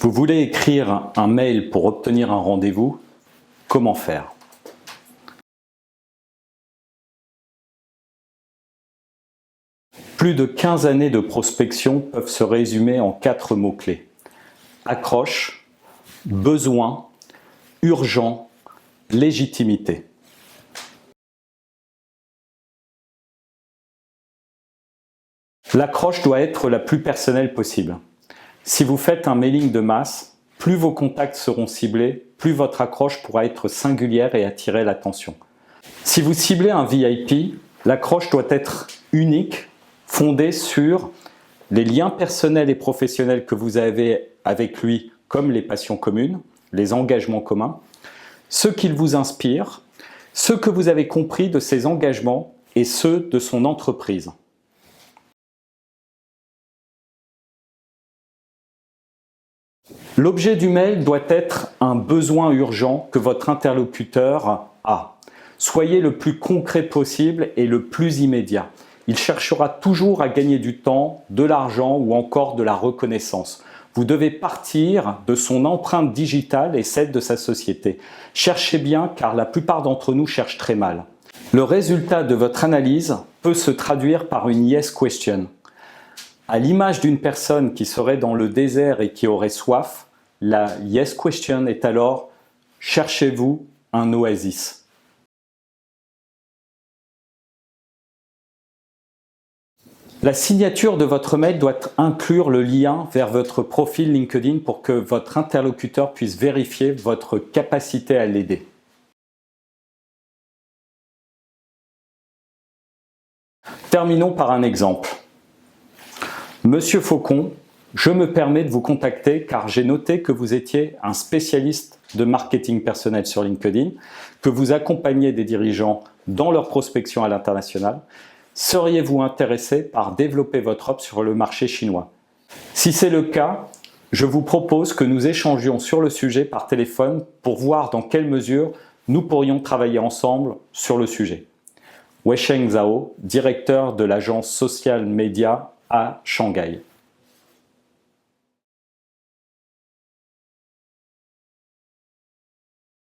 Vous voulez écrire un mail pour obtenir un rendez-vous? Comment faire? Plus de 15 années de prospection peuvent se résumer en 4 mots-clés. Accroche, besoin, urgent, légitimité. L'accroche doit être la plus personnelle possible. Si vous faites un mailing de masse, plus vos contacts seront ciblés, plus votre accroche pourra être singulière et attirer l'attention. Si vous ciblez un VIP, l'accroche doit être unique, fondée sur les liens personnels et professionnels que vous avez avec lui, comme les passions communes, les engagements communs, ce qu'il vous inspire, ce que vous avez compris de ses engagements et ceux de son entreprise. L'objet du mail doit être un besoin urgent que votre interlocuteur a. Soyez le plus concret possible et le plus immédiat. Il cherchera toujours à gagner du temps, de l'argent ou encore de la reconnaissance. Vous devez partir de son empreinte digitale et celle de sa société. Cherchez bien car la plupart d'entre nous cherchent très mal. Le résultat de votre analyse peut se traduire par une yes question. À l'image d'une personne qui serait dans le désert et qui aurait soif, la yes question est alors « Cherchez-vous un oasis ?» La signature de votre mail doit inclure le lien vers votre profil LinkedIn pour que votre interlocuteur puisse vérifier votre capacité à l'aider. Terminons par un exemple. Monsieur Faucon, je me permets de vous contacter car j'ai noté que vous étiez un spécialiste de marketing personnel sur LinkedIn, que vous accompagnez des dirigeants dans leur prospection à l'international. Seriez-vous intéressé par développer votre offre sur le marché chinois? Si c'est le cas, je vous propose que nous échangions sur le sujet par téléphone pour voir dans quelle mesure nous pourrions travailler ensemble sur le sujet. Weisheng Zhao, directeur de l'agence Social Media à Shanghai.